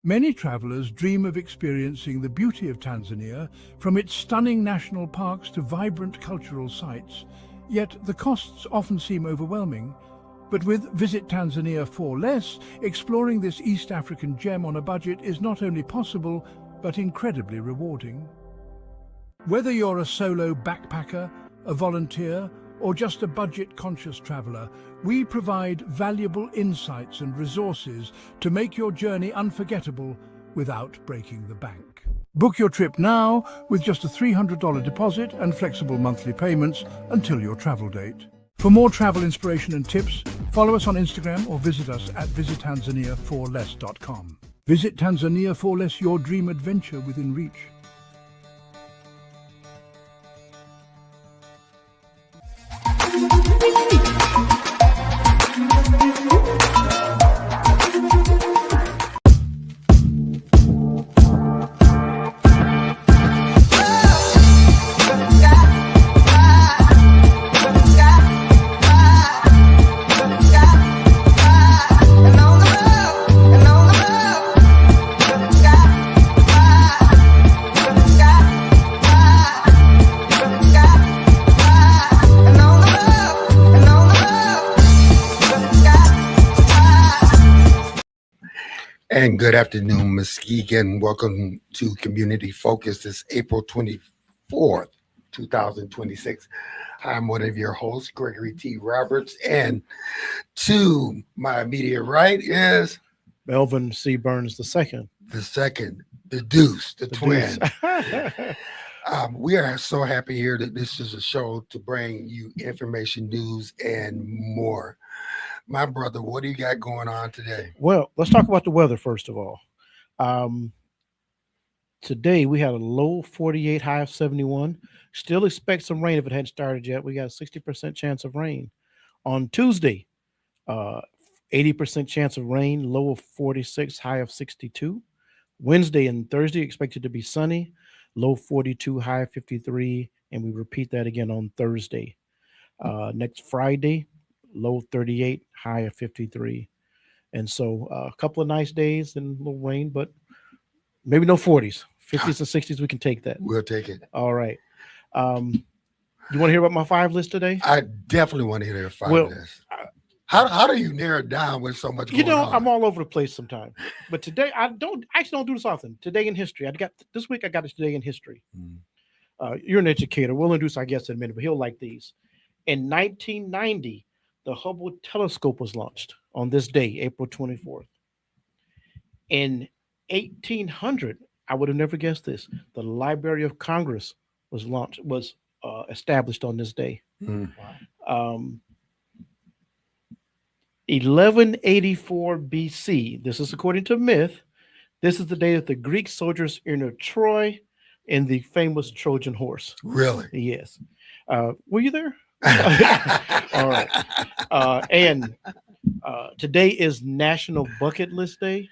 Many travelers dream of experiencing the beauty of Tanzania, from its stunning national parks to vibrant cultural sites. Yet the costs often seem overwhelming. But with Visit Tanzania for Less, exploring this East African gem on a budget is not only possible, but incredibly rewarding. Whether you're a solo backpacker, a volunteer, or just a budget-conscious traveler, we provide valuable insights and resources to make your journey unforgettable without breaking the bank. Book your trip now with just a $300 deposit and flexible monthly payments until your travel date. For more travel inspiration and tips, follow us on Instagram or visit us at visittanzaniaforless.com. Visit Tanzania for Less, your dream adventure within reach. And good afternoon, Muskegon. Welcome to Community Focus. This April 24th, 2026. I'm one of your hosts, Gregory T. Roberts. And to my immediate right is Melvin C. Burns II. The Deuce, the twin. We are so happy here that this is a show to bring you information, news, and more. My brother, what do you got going on today? Well, let's talk about the weather first of all. Today we had a low 48, high of 71. Still expect some rain if it hadn't started yet. We got a 60% chance of rain. On Tuesday, 80% chance of rain, low of 46, high of 62. Wednesday and Thursday expected to be sunny, low 42, high of 53, and we repeat that again on Thursday. Next Friday, low 38, high of 53. And so a couple of nice days and a little rain, but maybe no 40s. 50s and 60s, we can take that. We'll take it. All right. You want to hear about my 5 list today? I definitely want to hear their 5 list. How do you narrow it down with so much going on? I'm all over the place sometimes. But today, I actually don't do this often. Today in history. This week I got a today in history. You're an educator. We'll introduce our guest in a minute, but he'll like these. In 1990, the Hubble telescope was launched on this day, April 24th. In 1800, I would have never guessed this, the Library of Congress was established on this day. 1184 BC, this is according to myth, this is the day that the Greek soldiers entered Troy in the famous Trojan horse. Really? Yes. Were you there? All right. And today is National Bucket List Day.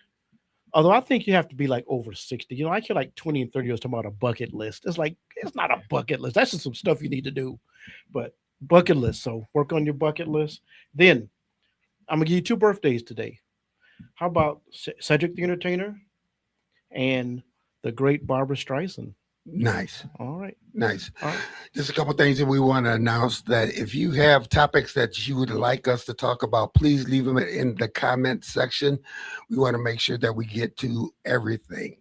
Although I think you have to be like over 60. I hear like 20 and 30 years talking about a bucket list. It's like, it's not a bucket list. That's just some stuff you need to do. But bucket list. So work on your bucket list. Then I'm going to give you 2 birthdays today. How about Cedric the Entertainer and the great Barbara Streisand? Nice. All right. Nice. All right. Just a couple of things that we want to announce, that if you have topics that you would like us to talk about, please leave them in the comment section. We want to make sure that we get to everything.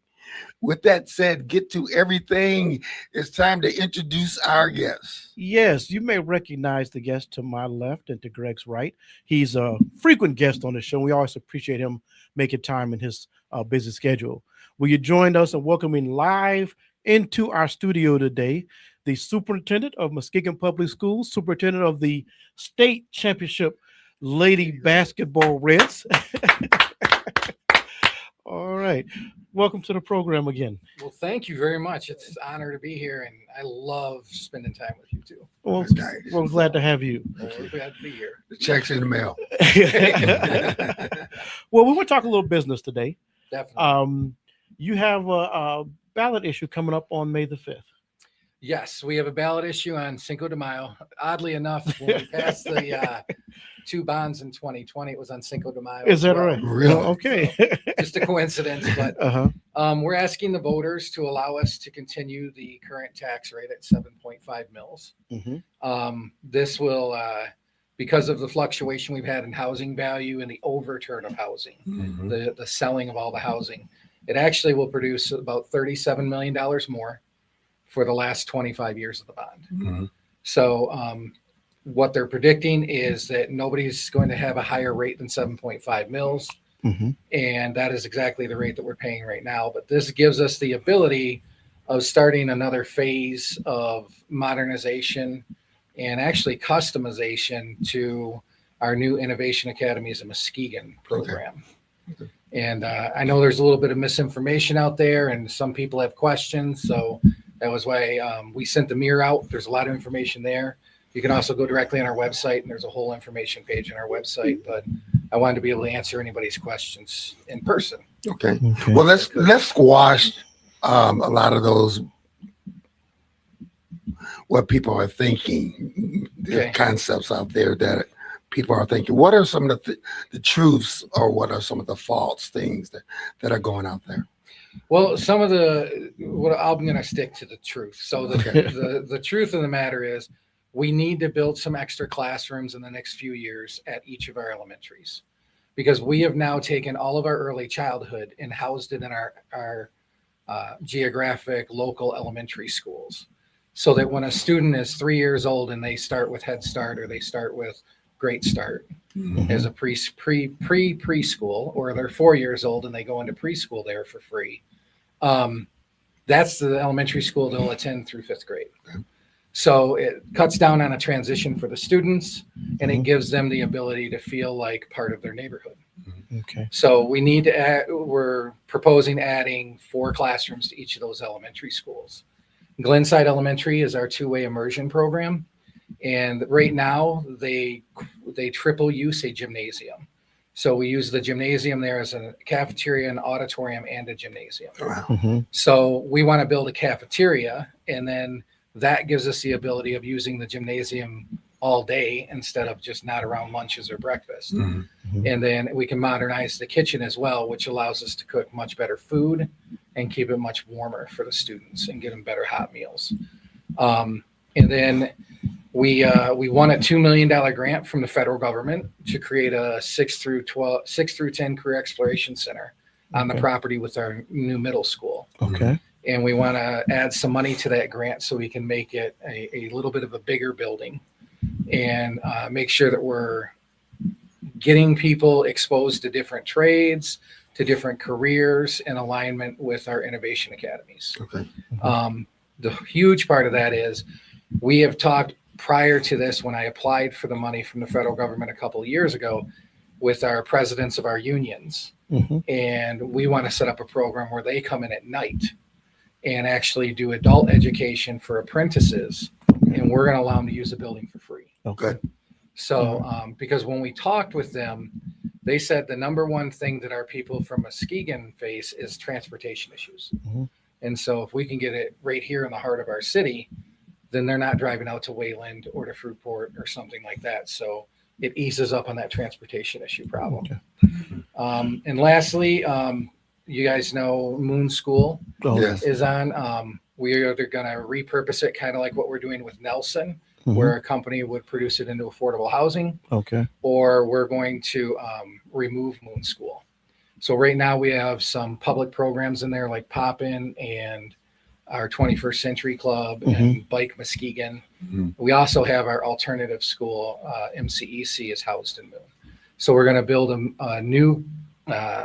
With that said, get to everything. It's time to introduce our guest. Yes, you may recognize the guest to my left and to Greg's right. He's a frequent guest on the show. We always appreciate him making time in his busy schedule. Will you join us in welcoming live into our studio today the superintendent of Muskegon Public Schools, superintendent of the state championship lady basketball Reds. All right. Welcome to the program again. Well, thank you very much. It's an honor to be here, and I love spending time with you too. Well, Nice. we're glad to have you. Well, we're glad to be here. The check's in the mail. Well, we want to talk a little business today. Definitely. You have a ballot issue coming up on May the 5th. Yes, we have a ballot issue on Cinco de Mayo. Oddly enough, when we passed the 2 bonds in 2020, it was on Cinco de Mayo. Is as that well. right? Really? Oh, okay. Just a coincidence, but Uh-huh. we're asking the voters to allow us to continue the current tax rate at 7.5 mils. Mm-hmm. This will, because of the fluctuation we've had in housing value and the overturn of housing, Mhm. the selling of all the housing, it actually will produce about $37 million more for the last 25 years of the bond. Mhm. So what they're predicting is that nobody's going to have a higher rate than 7.5 mils. Mm-hmm. And that is exactly the rate that we're paying right now. But this gives us the ability of starting another phase of modernization and actually customization to our new Innovation Academies of Muskegon program. Okay. And I know there's a little bit of misinformation out there and some people have questions. So that was why we sent the mirror out. There's a lot of information there. You can also go directly on our website and there's a whole information page on our website. But I wanted to be able to answer anybody's questions in person. Okay. Okay. Well, let's squash a lot of those what people are thinking, the Okay. concepts out there that people are thinking. What are some of the truths, or what are some of the false things that are going out there? Well, some of I'm going to stick to the truth. So the truth of the matter is we need to build some extra classrooms in the next few years at each of our elementaries, because we have now taken all of our early childhood and housed it in our geographic local elementary schools, so that when a student is 3 years old and they start with Head Start or they start with Great Start as a preschool, or they're 4 years old and they go into preschool there for free. That's the elementary school they'll attend through 5th grade. So it cuts down on a transition for the students, and it gives them the ability to feel like part of their neighborhood. Okay. So we need to we're proposing adding 4 classrooms to each of those elementary schools. Glenside Elementary is our 2-way immersion program. And right now they triple use a gymnasium. So we use the gymnasium there as a cafeteria, an auditorium, and a gymnasium. Wow. Mm-hmm. So we want to build a cafeteria, and then that gives us the ability of using the gymnasium all day instead of just not around lunches or breakfast. Mhm. And then we can modernize the kitchen as well, which allows us to cook much better food and keep it much warmer for the students and get them better hot meals. And then we won a $2 million grant from the federal government to create a 6 through 10 career exploration center on the Okay. property with our new middle school. Okay. And we want to add some money to that grant so we can make it a little bit of a bigger building and make sure that we're getting people exposed to different trades, to different careers in alignment with our innovation academies. Okay. The huge part of that is we have talked prior to this, when I applied for the money from the federal government a couple of years ago, with our presidents of our unions. Mm-hmm. And we want to set up a program where they come in at night and actually do adult education for apprentices. And we're going to allow them to use the building for free. Okay. Good. So, because when we talked with them, they said the number one thing that our people from Muskegon face is transportation issues. Mhm. And so if we can get it right here in the heart of our city, then they're not driving out to Wayland or to Fruitport or something like that. So it eases up on that transportation issue problem. Okay. And lastly, you guys know Moon School Oh, Yes. is on. We're either going to repurpose it kind of like what we're doing with Nelson, Mhm. where a company would produce it into affordable housing, Okay. or we're going to remove Moon School. So right now we have some public programs in there like Poppin and our 21st Century Club and Bike Muskegon. Mhm. We also have our alternative school, MCEC, is housed in Moon. So we're going to build a new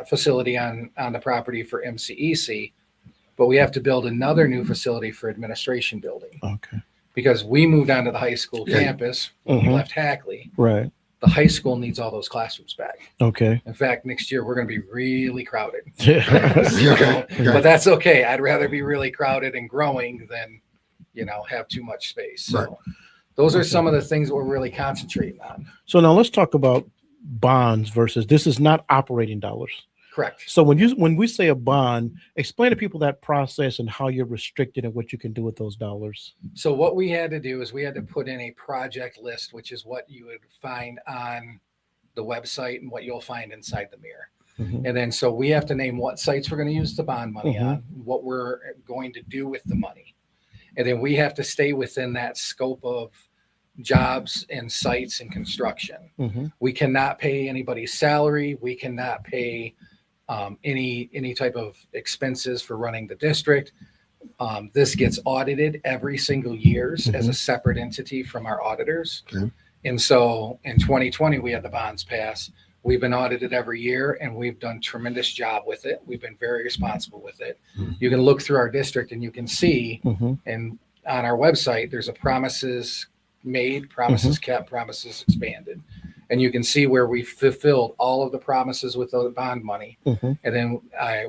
facility on the property for MCEC, but we have to build another new facility for administration building, Okay. because we moved onto the high school Yeah. campus when we Mhm. left Hackley. Right. The high school needs all those classrooms back. Okay. In fact, next year we're going to be really crowded. Okay. But that's okay. I'd rather be really crowded and growing than, have too much space. So Right. those are Okay. some of the things that we're really concentrating on. So now let's talk about bonds versus, this is not operating dollars. Correct. So when we say a bond, explain to people that process and how you're restricted and what you can do with those dollars. So what we had to do is we had to put in a project list, which is what you would find on the website and what you'll find inside the mirror. Mhm. And then so we have to name what sites we're going to use the bond money Mhm. on, what we're going to do with the money. And then we have to stay within that scope of jobs and sites and construction. Mhm. We cannot pay anybody's salary. We cannot pay any type of expenses for running the district. This gets audited every single years as a separate entity from our auditors. Okay. And so in 2020, we had the bonds pass. We've been audited every year and we've done tremendous job with it. We've been very responsible with it. You can look through our district and you can see, Mhm. and on our website, there's a promises made, promises kept, promises expanded. And you can see where we fulfilled all of the promises with the bond money. Mhm. And then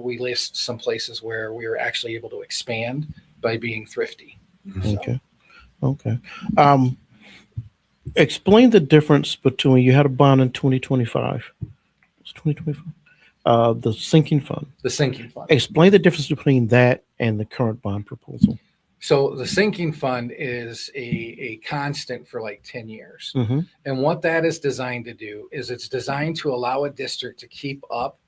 we list some places where we were actually able to expand by being thrifty. So, Okay. Okay. Explain the difference between, you had a bond in 2025. It's 2025. The sinking fund. the sinking fund. Explain the difference between that and the current bond proposal. So the sinking fund is a constant for like 10 years. Mm-hmm. And what that is designed to do is it's designed to allow a district to keep up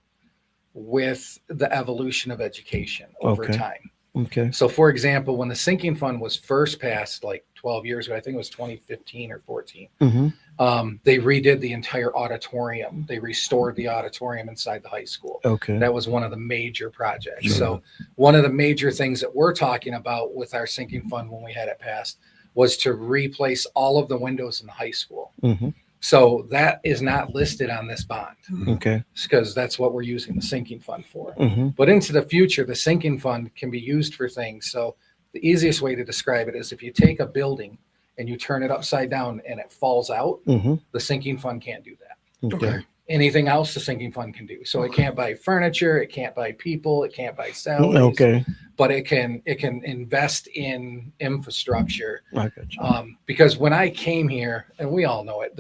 with the evolution of education over Okay. time. Okay. So for example, when the sinking fund was first passed like 12 years ago, I think it was 2015 or 14, Mm-hmm. they redid the entire auditorium. They restored the auditorium inside the high school. Okay. That was one of the major projects. Sure. So one of the major things that we're talking about with our sinking fund when we had it passed was to replace all of the windows in the high school. Mm-hmm. So that is not listed on this bond Okay. because that's what we're using the sinking fund for. Mm-hmm. But into the future, the sinking fund can be used for things. So the easiest way to describe it is if you take a building and you turn it upside down and it falls out, Mm-hmm. the sinking fund can't do that. Okay. Anything else the sinking fund can do. So it can't buy furniture, it can't buy people, it can't buy salaries, Okay. but it can invest in infrastructure. I got you. Because when I came here, and we all know it,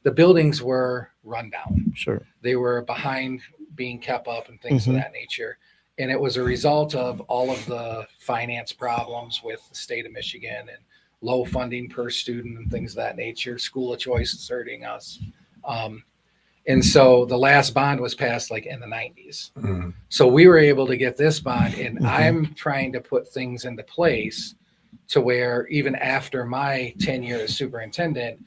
the buildings were run down. Sure. They were behind being kept up and things Mhm. of that nature. And it was a result of all of the finance problems with the state of Michigan and low funding per student and things of that nature. School of choice is hurting us. And so the last bond was passed like in the 90s. Mhm. So we were able to get this bond, and Mhm. I'm trying to put things into place to where even after my tenure as superintendent,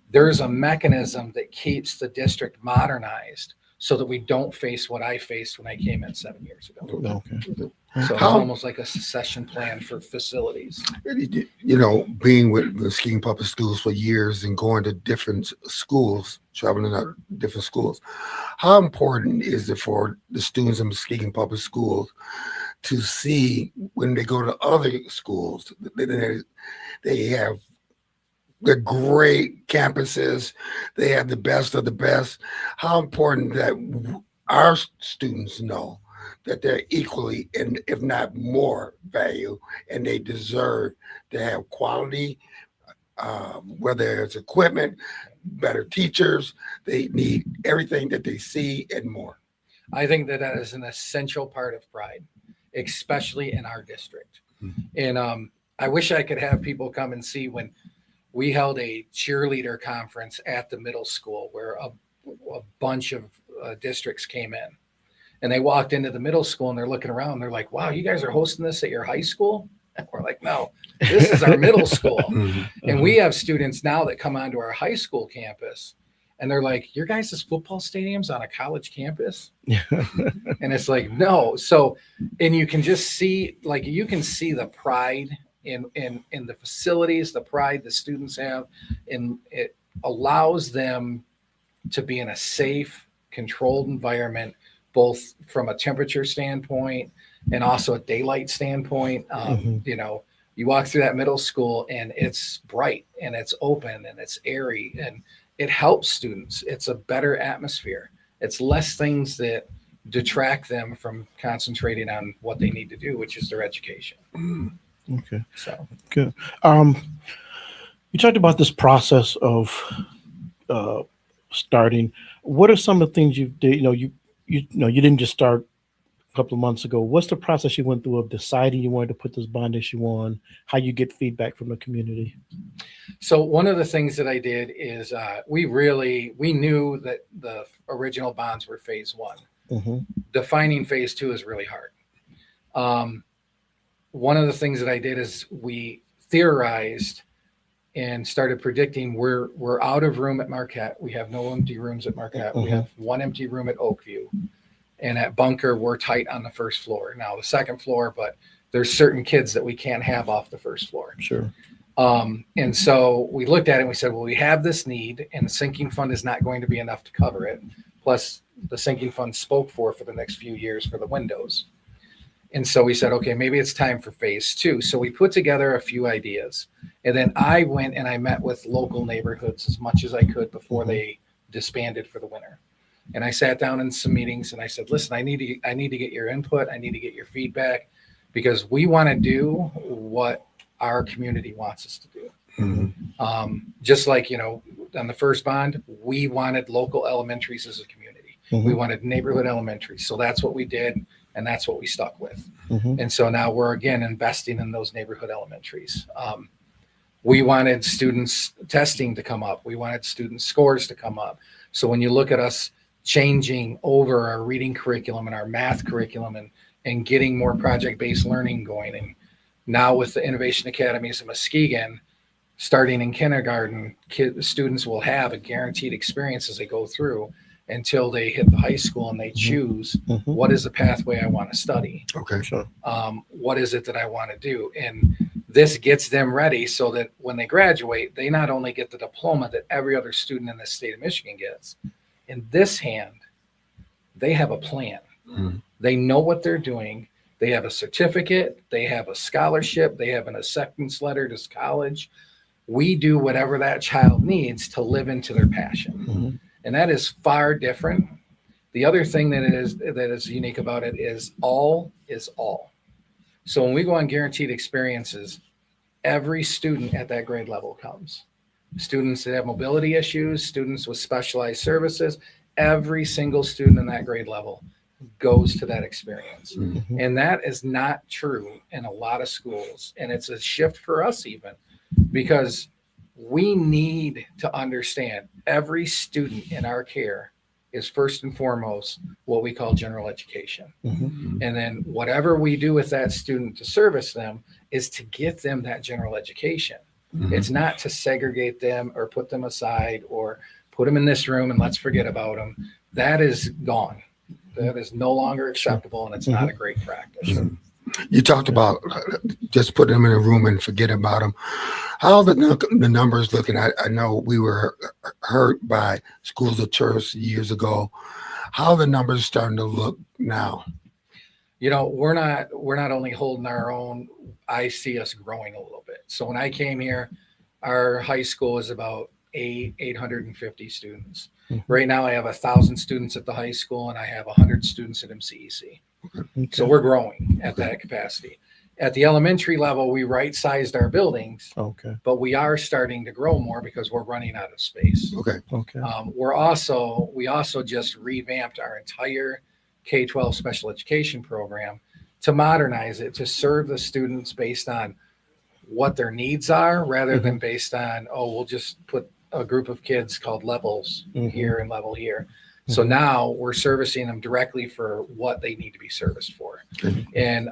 there's a mechanism that keeps the district modernized so that we don't face what I faced when I came in 7 years ago. Okay. So it's How- almost like a succession plan for facilities. You know, being with Muskegon Public Schools for years and going to different schools, traveling to different schools, how important is it for the students in Muskegon Public Schools to see when they go to other schools, they have the great campuses, they have the best of the best? How important that our students know that they're equally and if not more value, and they deserve to have quality, whether it's equipment, better teachers, they need everything that they see and more. I think that is an essential part of pride, especially in our district. Mhm. And I wish I could have people come and see when we held a cheerleader conference at the middle school where a bunch of districts came in. And they walked into the middle school and they're looking around. They're like, wow, you guys are hosting this at your high school? And we're like, no, this is our middle school. Mhm. And we have students now that come onto our high school campus and they're like, your guys' football stadium's on a college campus? And it's like, no. So, and you can just see, like, you can see the pride in the facilities, the pride the students have, and it allows them to be in a safe, controlled environment, both from a temperature standpoint and also a daylight standpoint. Mhm. You know, you walk through that middle school and it's bright and it's open and it's airy and it helps students. It's a better atmosphere. It's less things that detract them from concentrating on what they need to do, which is their education. Okay. So Good. You talked about this process of starting. What are some of the things you did? You know, you know, you didn't just start a couple of months ago. What's the process you went through of deciding you wanted to put this bond issue on? How you get feedback from the community? So one of the things that I did is we knew that the original bonds were phase one. Mm-hmm. Defining phase two is really hard. One of the things that I did is we theorized and started predicting we're out of room at Marquette. We have no empty rooms at Marquette. We have one empty room at Oakview. And at Bunker, we're tight on the first floor. Now the second floor, but there's certain kids that we can't have off the first floor. Sure. And so we looked at it and we said, well, we have this need and the sinking fund is not going to be enough to cover it. Plus the sinking fund spoke for the next few years for the windows. And so we said, okay, maybe it's time for phase two. So we put together a few ideas. And then I went and I met with local neighborhoods as much as I could before they disbanded for the winter. And I sat down in some meetings and I said, listen, I need to get your input. I need to get your feedback because we want to do what our community wants us to do. Mm-hmm. Just like, you know, on the first bond, we wanted local elementaries as a community. Mm-hmm. We wanted neighborhood elementaries. So that's what we did. And that's what we stuck with. Mm-hmm. And so now we're again investing in those neighborhood elementaries. We wanted students testing to come up. We wanted student scores to come up. So when you look at us changing over our reading curriculum and our math curriculum and getting more project-based learning going, and now with the Innovation Academies of Muskegon, starting in kindergarten, students will have a guaranteed experience as they go through until they hit the high school and they choose what is the pathway I want to study. Okay. Sure. What is it that I want to do? And this gets them ready so that when they graduate, they not only get the diploma that every other student in the state of Michigan gets. In this hand, they have a plan. Mm-hmm. They know what they're doing. They have a certificate. They have a scholarship. They have an acceptance letter to college. We do whatever that child needs to live into their passion. Mm-hmm. And that is far different. The other thing that is unique about it is all is all. So when we go on guaranteed experiences, every student at that grade level comes. Students that have mobility issues, students with specialized services, every single student in that grade level goes to that experience. Mm-hmm. And that is not true in a lot of schools. And it's a shift for us even, because we need to understand every student in our care is first and foremost what we call general education. Mm-hmm. And then whatever we do with that student to service them is to get them that general education. Mm-hmm. It's not to segregate them or put them aside or put them in this room and let's forget about them. That is gone. That is no longer acceptable and it's not a great practice. Mm-hmm. You talked about just putting them in a room and forget about them. How the numbers looking? I know we were hurt by schools of choice years ago. How are the numbers starting to look now? You know, we're not only holding our own. I see us growing a little bit. So when I came here, our high school is about 850 students. Mm-hmm. Right now, I have 1,000 students at the high school, and I have 100 students at MCEC. Okay. So we're growing at that capacity. At the elementary level, we right-sized our buildings, Okay. but we are starting to grow more because we're running out of space. Okay. Okay. We also just revamped our entire K-12 special education program to modernize it, to serve the students based on what their needs are rather than based on, we'll just put a group of kids called levels here and level here. So now we're servicing them directly for what they need to be serviced for. And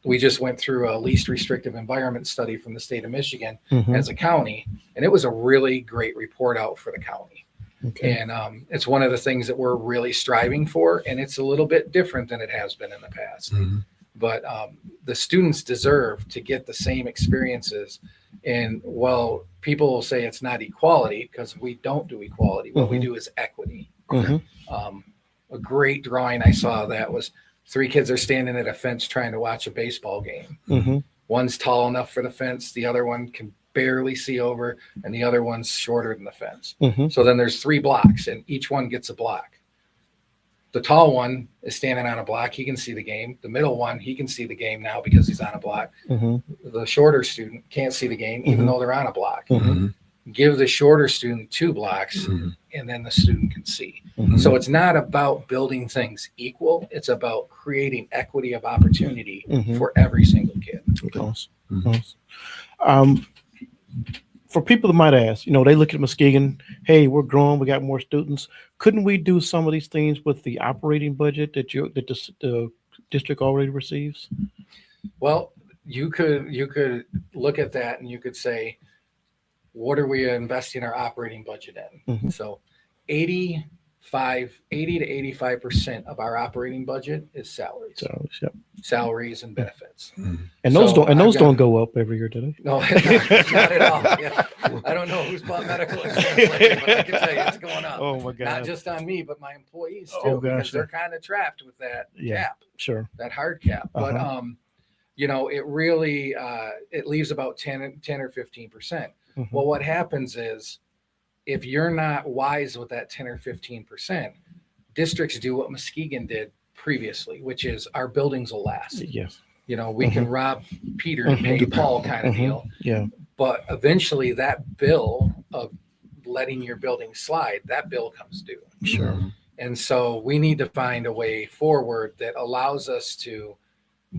we just went through a least restrictive environment study from the state of Michigan as a county, and it was a really great report out for the county. Okay. And it's one of the things that we're really striving for, and it's a little bit different than it has been in the past. Mm-hmm. But the students deserve to get the same experiences. And while people will say it's not equality, because we don't do equality, what we do is equity. Mhm. A great drawing I saw that was 3 kids are standing at a fence trying to watch a baseball game. Mhm. One's tall enough for the fence, the other one can barely see over, and the other one's shorter than the fence. Mhm. So then there's 3 blocks, and each one gets a block. The tall one is standing on a block. He can see the game. The middle one, he can see the game now because he's on a block. Mhm. The shorter student can't see the game, even though they're on a block. Mhm. give the shorter student 2 blocks, and then the student can see. So it's not about building things equal. It's about creating equity of opportunity for every single kid. For people that might ask, they look at Muskegon, hey, we're growing, we got more students. Couldn't we do some of these things with the operating budget that the district already receives? Well, you could look at that and you could say, what are we investing our operating budget in? So 80 to 85% of our operating budget is salaries. Salaries and benefits. And those don't go up every year, do they? No, not at all. Yeah. I don't know who's bought medical insurance lately, but I can tell you it's going up. Oh my God. Not just on me, but my employees too, because they're kind of trapped with that cap. Sure. That hard cap. But it really it leaves about 10 or 15%. Well, what happens is if you're not wise with that 10 or 15%, districts do what Muskegon did previously, which is our buildings will last. Yes. We can rob Peter to pay Paul kind of deal. Yeah. But eventually that bill of letting your building slide, that bill comes due. Sure. And so we need to find a way forward that allows us to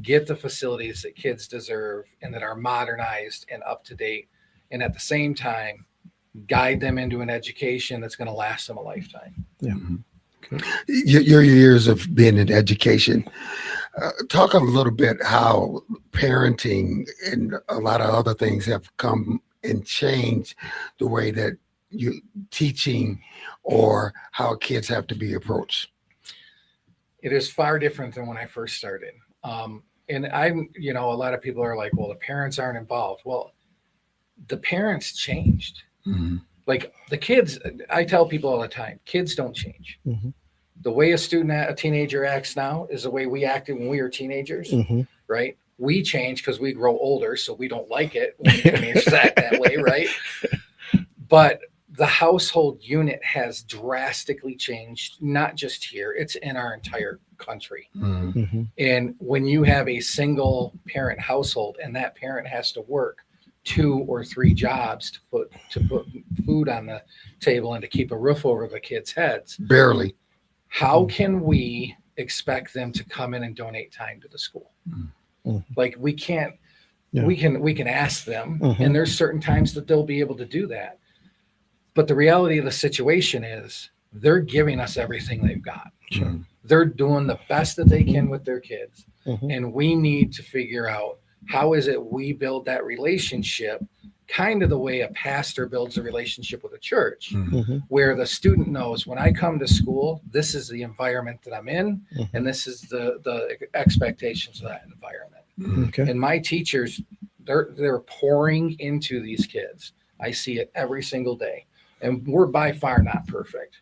get the facilities that kids deserve and that are modernized and up to date. And at the same time, guide them into an education that's going to last them a lifetime. Yeah. Okay. Your years of being in education, talk a little bit how parenting and a lot of other things have come and changed the way that you teaching or how kids have to be approached. It is far different than when I first started. And I'm, a lot of people are like, well, the parents aren't involved. Well, the parents changed. Like the kids, I tell people all the time, kids don't change. The way a teenager acts now is the way we acted when we were teenagers, right? We change because we grow older, so we don't like it when teenagers act that way, right? But the household unit has drastically changed, not just here, it's in our entire country. And when you have a single parent household and that parent has to work 2 or 3 jobs to put food on the table and to keep a roof over the kids' heads. Barely. How can we expect them to come in and donate time to the school? Like we can't, we can ask them and there's certain times that they'll be able to do that. But the reality of the situation is they're giving us everything they've got. They're doing the best that they can with their kids. And we need to figure out how is it we build that relationship kind of the way a pastor builds a relationship with a church, where the student knows when I come to school, this is the environment that I'm in, and this is the expectations of that environment. And my teachers, they're pouring into these kids. I see it every single day. And we're by far not perfect.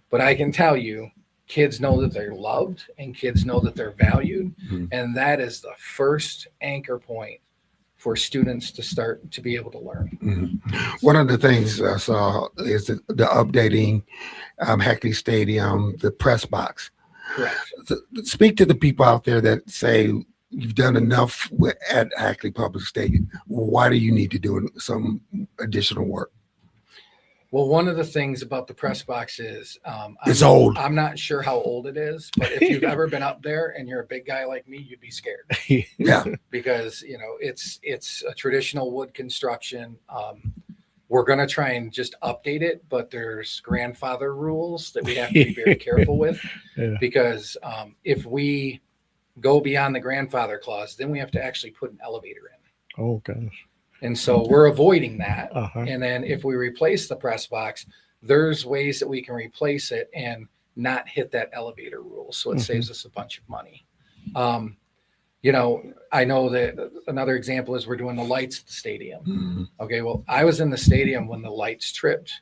But I can tell you, kids know that they're loved and kids know that they're valued. And that is the first anchor point for students to start to be able to learn. One of the things I saw is the updating Hackley Stadium, the press box. Correct. Speak to the people out there that say you've done enough at Hackley Public Stadium. Why do you need to do some additional work? Well, one of the things about the press box is it's old. I'm not sure how old it is, but if you've ever been up there and you're a big guy like me, you'd be scared. Yeah. Because, it's a traditional wood construction. We're going to try and just update it, but there's grandfather rules that we have to be very careful with. Because if we go beyond the grandfather clause, then we have to actually put an elevator in. Oh, gosh. And so we're avoiding that. And then if we replace the press box, there's ways that we can replace it and not hit that elevator rule. So it saves us a bunch of money. I know that another example is we're doing the lights at the stadium. Okay, well, I was in the stadium when the lights tripped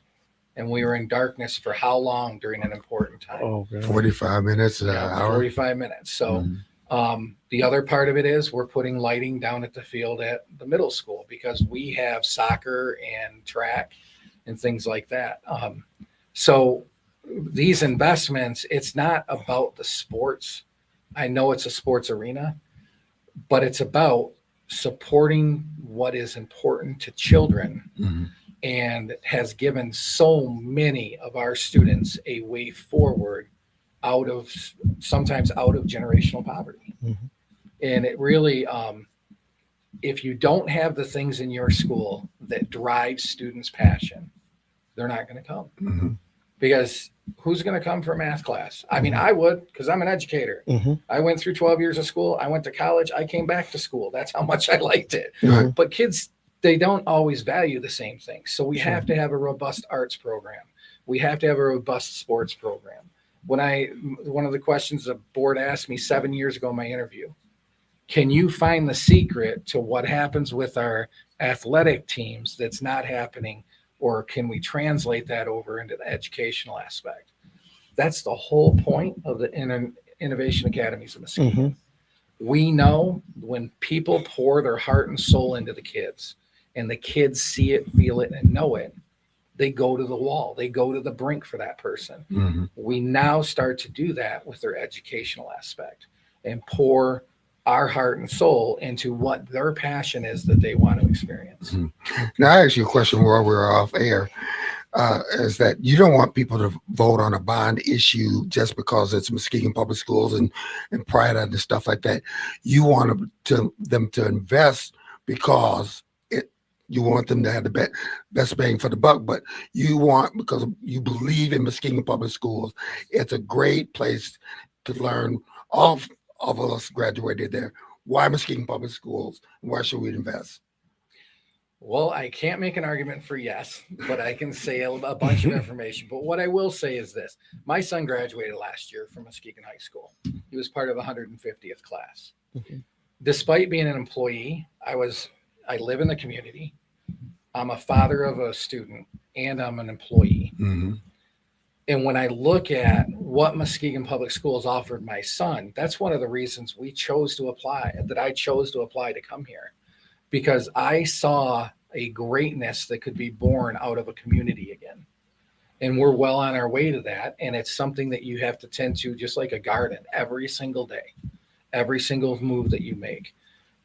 and we were in darkness for how long during an important time? Oh, God. 45 minutes, an hour. 45 minutes. So the other part of it is we're putting lighting down at the field at the middle school because we have soccer and track and things like that. So these investments, it's not about the sports. I know it's a sports arena, but it's about supporting what is important to children and has given so many of our students a way forward sometimes out of generational poverty. Mhm. And it really, if you don't have the things in your school that drive students' passion, they're not going to come. Mhm. Because who's going to come for a math class? I mean, I would, because I'm an educator. Mhm. I went through 12 years of school. I went to college. I came back to school. That's how much I liked it. Right. But kids, they don't always value the same things. So we Sure. have to have a robust arts program. We have to have a robust sports program. One of the questions the board asked me 7 years ago in my interview, can you find the secret to what happens with our athletic teams that's not happening, or can we translate that over into the educational aspect? That's the whole point of the Innovation Academies of Muskegon. We know when people pour their heart and soul into the kids, and the kids see it, feel it, and know it, they go to the wall. They go to the brink for that person. Mhm. We now start to do that with their educational aspect and pour our heart and soul into what their passion is that they want to experience. Now, I ask you a question while we're off air. Is that you don't want people to vote on a bond issue just because it's Muskegon Public Schools and pride and stuff like that. You want them to invest because you want them to have the best bang for the buck, but you want, because you believe in Muskegon Public Schools, it's a great place to learn. All of us graduated there. Why Muskegon Public Schools? Why should we invest? Well, I can't make an argument for yes, but I can say a bunch of information. But what I will say is this. My son graduated last year from Muskegon High School. He was part of the 150th class. Despite being an employee, I live in the community. I'm a father of a student, and I'm an employee. Mm-hmm. And when I look at what Muskegon Public Schools offered my son, that's one of the reasons I chose to apply to come here, because I saw a greatness that could be born out of a community again. And we're well on our way to that. And it's something that you have to tend to, just like a garden, every single day, every single move that you make.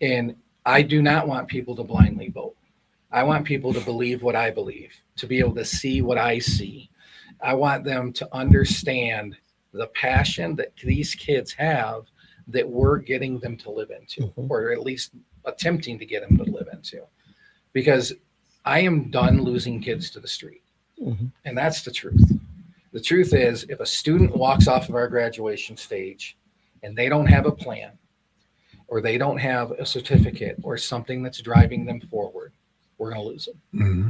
And I do not want people to blindly vote. I want people to believe what I believe, to be able to see what I see. I want them to understand the passion that these kids have that we're getting them to live into, or at least attempting to get them to live into. Because I am done losing kids to the street. And that's the truth. The truth is, if a student walks off of our graduation stage and they don't have a plan, or they don't have a certificate or something that's driving them forward, we're going to lose them. Mm-hmm.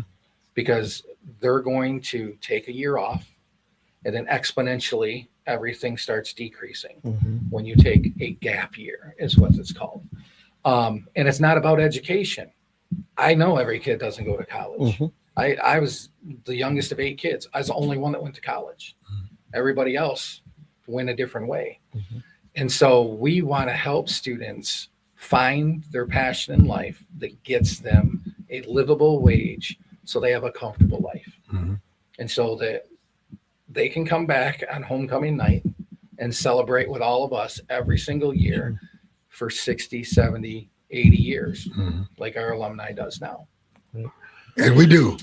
Because they're going to take a year off, and then exponentially everything starts decreasing when you take a gap year, is what it's called. And it's not about education. I know every kid doesn't go to college. I was the youngest of 8 kids. I was the only one that went to college. Everybody else went a different way. And so we want to help students find their passion in life that gets them a livable wage so they have a comfortable life. And so that they can come back on homecoming night and celebrate with all of us every single year for 60, 70, 80 years, like our alumni does now. And we do.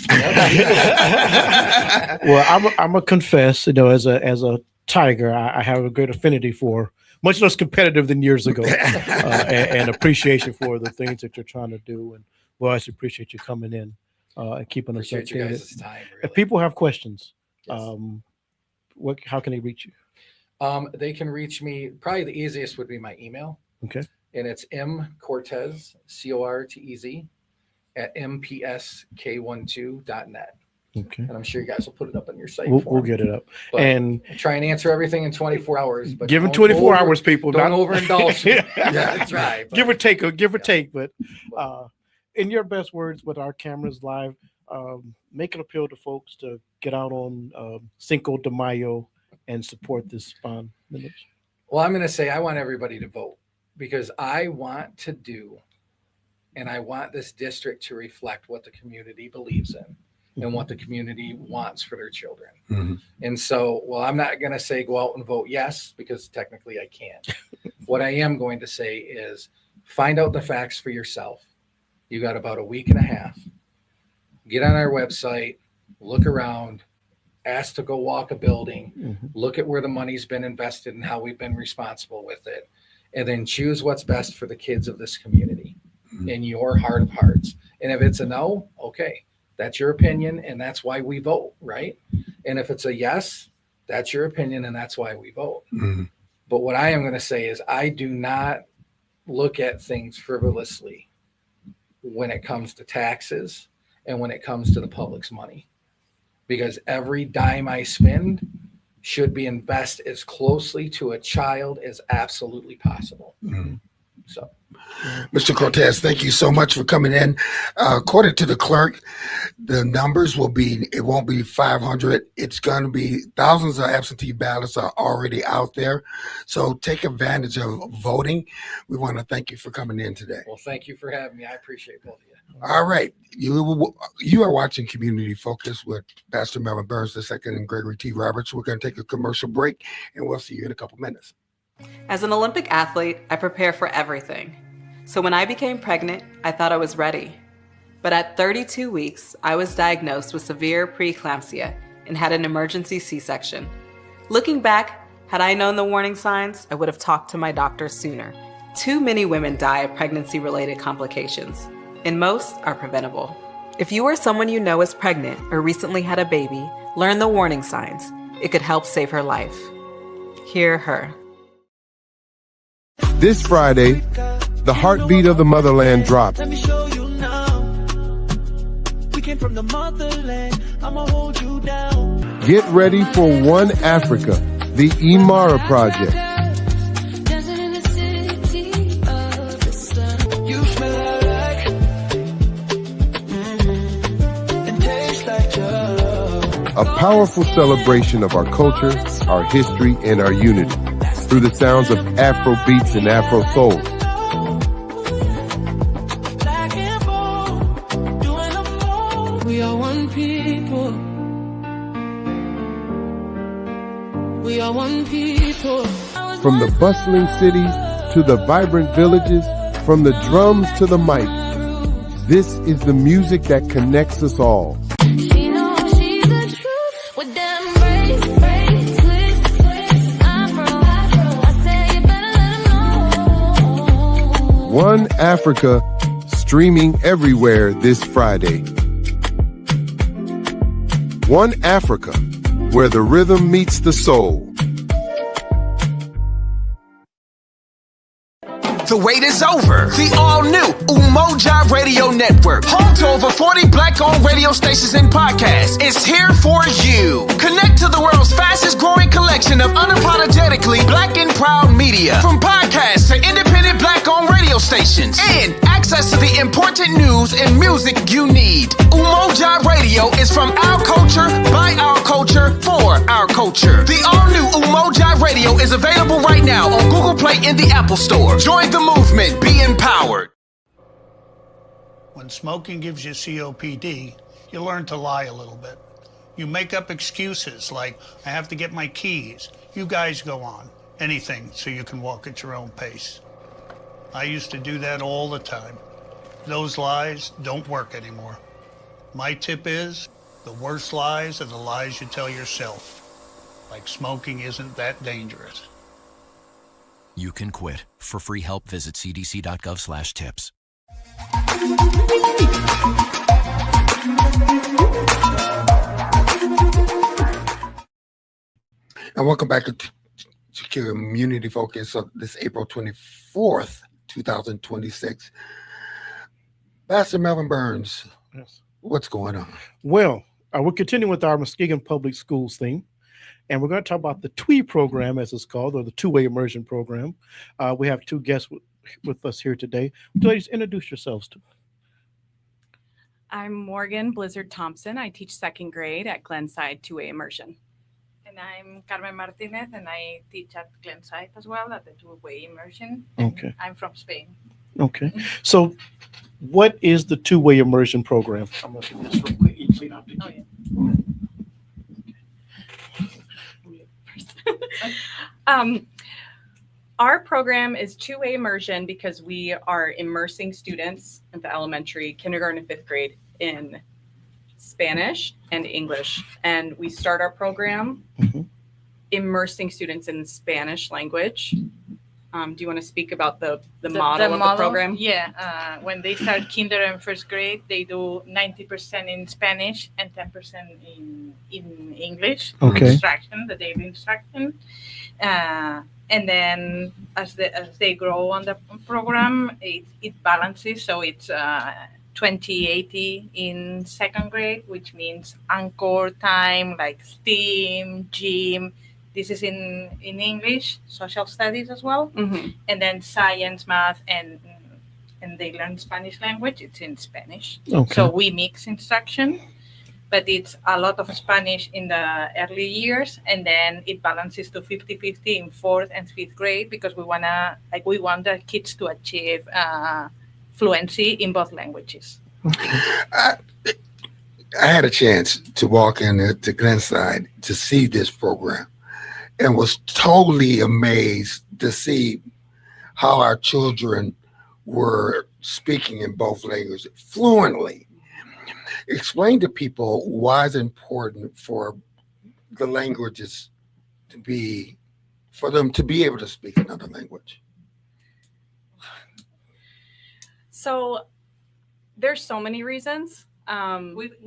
Well, I'm a confess, as a Tiger, I have a great affinity for, much less competitive than years ago, and appreciation for the things that you're trying to do. And well, I just appreciate you coming in and keeping us Appreciate you updated. guys' time. Really. If people have questions, Yes. how can they reach you? They can reach me. Probably the easiest would be my email. Okay. And it's mcortez, Cortez, at mpsk12.net. Okay. And I'm sure you guys will put it up on your site. We'll get it up. But and try and answer everything in 24 hours. But give them don't 24 hours, people. Don't not overindulge. Yeah. That's right. Give or take, but in your best words, with our cameras live, make an appeal to folks to get out on Cinco de Mayo and support this bond. Well, I'm going to say I want everybody to vote, because I want to do, and I want this district to reflect what the community believes in and what the community wants for their children. And so, well, I'm not going to say go out and vote yes, because technically I can't. What I am going to say is find out the facts for yourself. You got about a week and a half. get on our website, look around, ask to go walk a building, look at where the money's been invested and how we've been responsible with it, and then choose what's best for the kids of this community in your heart of hearts. And if it's a no, okay, that's your opinion, and that's why we vote, right? And if it's a yes, that's your opinion, and that's why we vote. But what I am going to say is I do not look at things frivolously when it comes to taxes and when it comes to the public's money, because every dime I spend should be invested as closely to a child as absolutely possible. So, Mr. Cortez, thank you so much for coming in. According to the clerk, the numbers will be, it won't be 500. It's going to be thousands of absentee ballots are already out there. So take advantage of voting. We want to thank you for coming in today. well, thank you for having me. I appreciate both of you. All right. You are watching Community Focus with Pastor Melvin Burns II and Gregory T. Roberts. We're going to take a commercial break, and we'll see you in a couple minutes. As an Olympic athlete, I prepare for everything. So when I became pregnant, I thought I was ready. But at 32 weeks, I was diagnosed with severe preeclampsia and had an emergency C-section. Looking back, had I known the warning signs, I would have talked to my doctor sooner. Too many women die of pregnancy-related complications, and most are preventable. If you or someone you know is pregnant or recently had a baby, learn the warning signs. It could help save her life. Hear her. This Friday, the heartbeat of the motherland drops. Let me show you now. We came from the motherland. I'ma hold you down. Get ready for One Africa, the Imara Project. Dancing in the city of the sun. You smell like and taste like love. A powerful celebration of our culture, our history, and our unity through the sounds of Afro beats and Afro soul. Black and gold, doing them all. We are one people. We are one people. From the bustling cities to the vibrant villages, from the drums to the mic, this is the music that connects us all. She knows she's the truth with them braids, twists, afro. I say you better let 'em know. One Africa, streaming everywhere this Friday. One Africa, where the rhythm meets the soul. The wait is over. The all-new Umoja Radio Network, home to over 40 black-owned radio stations and podcasts, is here for you. Connect to the world's fastest-growing collection of unapologetically black and proud media, from podcasts to independent black-owned radio stations, and access to the important news and music you need. Umoja Radio is from our culture, by our culture, for our culture. The all-new Umoja Radio is available right now on Google Play and the Apple Store. Join the movement. Be empowered. When smoking gives you COPD, you learn to lie a little bit. You make up excuses like, I have to get my keys. You guys go on. Anything so you can walk at your own pace. I used to do that all the time. Those lies don't work anymore. My tip is, the worst lies are the lies you tell yourself. Like smoking isn't that dangerous. You can quit. For free help, visit cdc.gov/tips. And welcome back to Community Focus of this April 24th, 2026. Pastor Melvin Burns, Yes. what's going on? Well, we're continuing with our Muskegon Public Schools theme, and we're going to talk about the TWE program, as it's called, or the two-way immersion program. We have two guests with us here today. Would you ladies introduce yourselves to? I'm Morgan Blizzard Thompson. I teach second grade at Glenside Two-Way Immersion. And I'm Carmen Martinez, and I teach at Glenside as well at the two-way immersion. Okay. I'm from Spain. Okay. So what is the two-way immersion program? I'm going to do this real quick. You clean up the key. Our program is two-way immersion because we are immersing students in the elementary, kindergarten, and fifth grade in Spanish, and English. And we start our program immersing students in the Spanish language. Do you want to speak about the model of the program? Yeah. When they start kinder and first grade, they do 90% in Spanish and 10% in English. Okay. Instruction, the daily instruction. And then as they grow on the program, it balances. So it's 20/80 in second grade, which means anchor time, like STEAM, gym. This is in English, social studies as well. And then science, math, and they learn Spanish language. It's in Spanish. Okay. So we mix instruction, but it's a lot of Spanish in the early years, and then it balances to 50/50 in fourth and fifth grade because we want the kids to achieve fluency in both languages. I had a chance to walk into Glenside to see this program and was totally amazed to see how our children were speaking in both languages fluently. Explain to people why it's important for the languages for them to be able to speak another language. So there's so many reasons.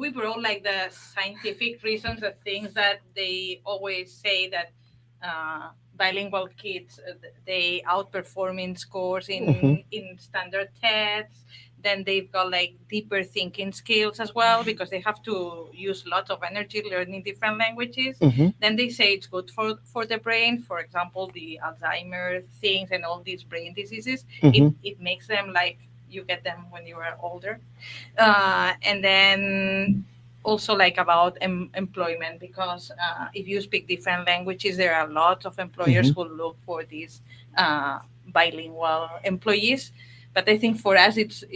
We brought like the scientific reasons, the things that they always say that bilingual kids, they outperform in scores in standard tests. Then they've got like deeper thinking skills as well because they have to use lots of energy learning different languages. Then they say it's good for the brain. For example, the Alzheimer things and all these brain diseases, it makes them like you get them when you are older. And then also like about employment because if you speak different languages, there are lots of employers who look for these bilingual employees. But I think for us, it's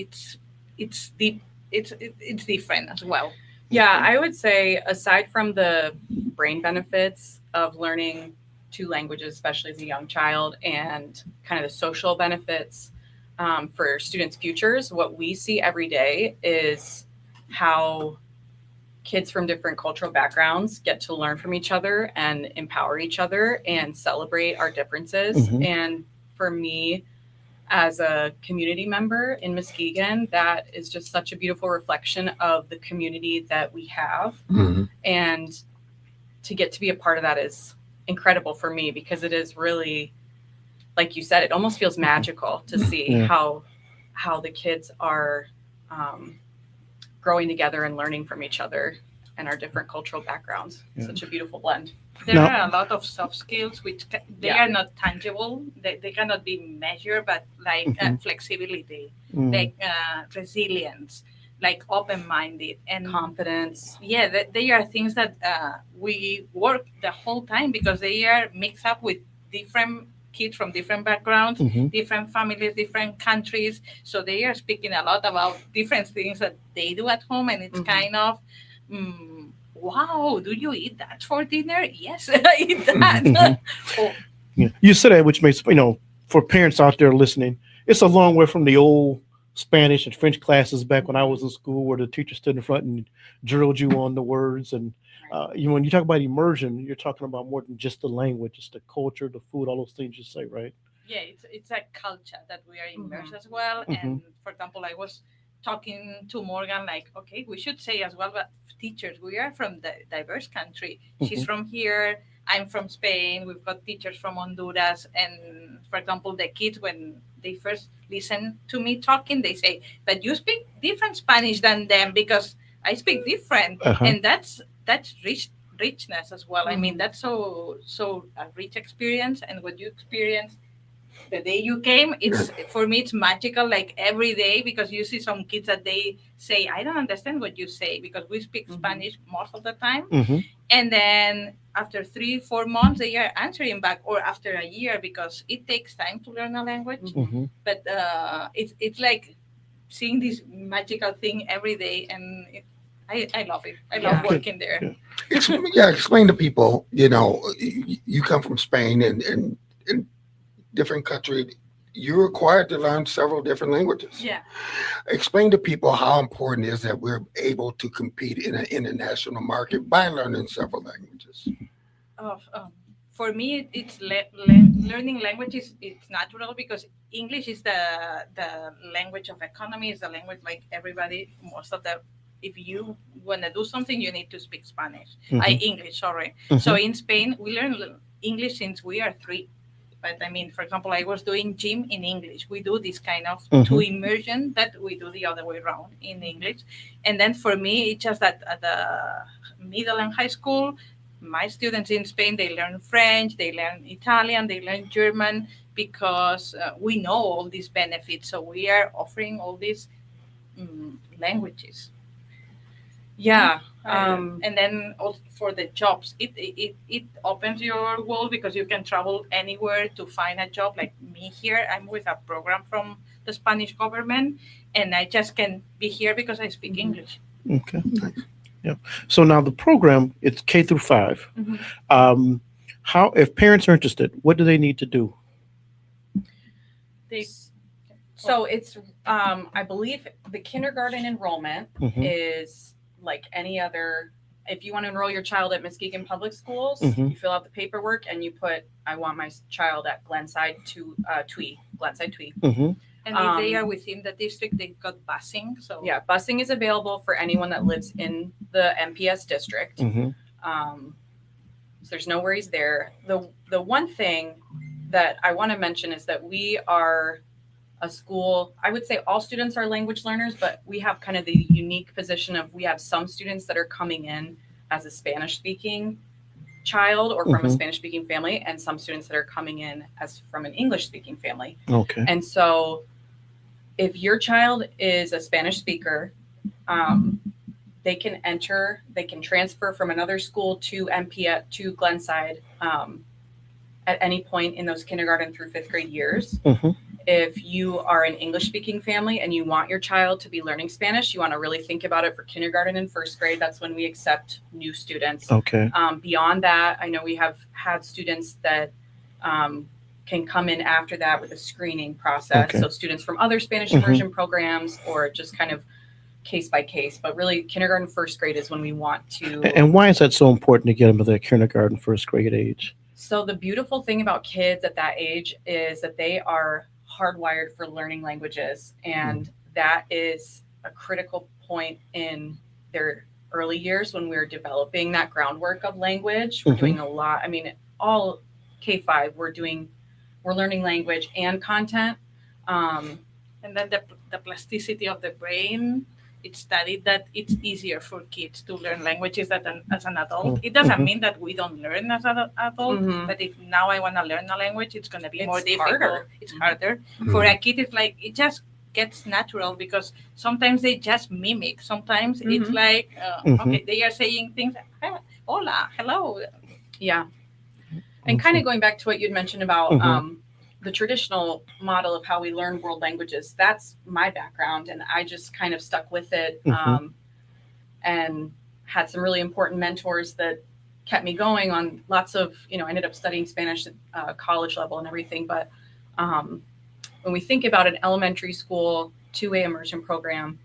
different as well. Yeah, I would say aside from the brain benefits of learning two languages, especially as a young child, and kind of the social benefits for students' futures, what we see every day is how kids from different cultural backgrounds get to learn from each other and empower each other and celebrate our differences. And for me, as a community member in Muskegon, that is just such a beautiful reflection of the community that we have. And to get to be a part of that is incredible for me because it is really, like you said, it almost feels magical to see how the kids are growing together and learning from each other and our different cultural backgrounds. Such a beautiful blend. There are a lot of soft skills which they are not tangible. They cannot be measured, but like flexibility, like resilience, like open-minded and confidence. Yeah, they are things that we work the whole time because they are mixed up with different kids from different backgrounds, different families, different countries. So they are speaking a lot about different things that they do at home, and it's kind of wow, do you eat that for dinner? Yes, I eat that. You said that, which makes, for parents out there listening, it's a long way from the old Spanish and French classes back when I was in school where the teacher stood in front and drilled you on the words. And when you talk about immersion, you're talking about more than just the language, it's the culture, the food, all those things you say, right? Yeah, it's a culture that we are immersed as well. And for example, I was talking to Morgan, like, okay, we should say as well, but teachers, we are from the diverse country. She's from here, I'm from Spain, we've got teachers from Honduras. And for example, the kids, when they first listen to me talking, they say, but you speak different Spanish than them because I speak different. And that's richness as well. I mean, that's so a rich experience. And what you experience the day you came, it's for me, it's magical, like every day, because you see some kids that they say, I don't understand what you say because we speak Spanish most of the time. And then after 3-4 months, they are answering back, or after a year, because it takes time to learn a language. But it's like seeing this magical thing every day. And I love it. I love working there. Explain to people, you come from Spain and different country, you're required to learn several different languages. Yeah. Explain to people how important it is that we're able to compete in an international market by learning several languages. For me, it's learning languages. It's natural because English is the language of economy. Is the language like everybody. Most of the, if you want to do something, you need to speak Spanish. English, sorry. So in Spain, we learn English since we are 3. But I mean, for example, I was doing gym in English. We do this kind of two immersion that we do the other way around in English. And then for me, it's just that at the middle and high school, my students in Spain, they learn French, they learn Italian, they learn German, because we know all these benefits. So we are offering all these languages. Yeah. And then also for the jobs, it opens your world because you can travel anywhere to find a job. Like me here, I'm with a program from the Spanish government, and I just can be here because I speak English. Okay. Yeah. So now the program, it's K through 5. How, if parents are interested, what do they need to do? So it's, I believe the kindergarten enrollment is like any other. If you want to enroll your child at Muskegon Public Schools, you fill out the paperwork and you put, I want my child at Glenside Twee. And if they are within the district, they've got busing. So Yeah, busing is available for anyone that lives in the MPS district. So there's no worries there. The one thing that I want to mention is that we are a school, I would say all students are language learners, but we have kind of the unique position of, we have some students that are coming in as a Spanish speaking child or from a Spanish speaking family, and some students that are coming in as from an English speaking family. Okay. And so if your child is a Spanish speaker, they can transfer from another school to MPS to Glenside at any point in those kindergarten through 5th grade years. If you are an English speaking family and you want your child to be learning Spanish, you want to really think about it for kindergarten and 1st grade. That's when we accept new students. Okay. Beyond that, I know we have had students that can come in after that with a screening process. Okay. So students from other Spanish immersion programs, or just kind of case by case. But really, kindergarten, 1st grade is when we want to. And why is that so important to get them to that kindergarten, 1st grade age? So the beautiful thing about kids at that age is that they are hardwired for learning languages, and that is a critical point in their early years when we're developing that groundwork of language. We're doing a lot. I mean, all K-5, we're learning language and content. And then the plasticity of the brain. It's studied that it's easier for kids to learn languages as an adult. It doesn't mean that we don't learn as an adult, but if now I want to learn a language, it's going to be more difficult. Harder. It's harder. For a kid, it's like, it just gets natural because sometimes they just mimic. Sometimes it's like, okay, they are saying things, hola, hello. Yeah. And kind of going back to what you'd mentioned about the traditional model of how we learn world languages, that's my background. And I just kind of stuck with it and had some really important mentors that kept me going on lots of, I ended up studying Spanish at college level and everything. But when we think about an elementary school 2-way immersion program,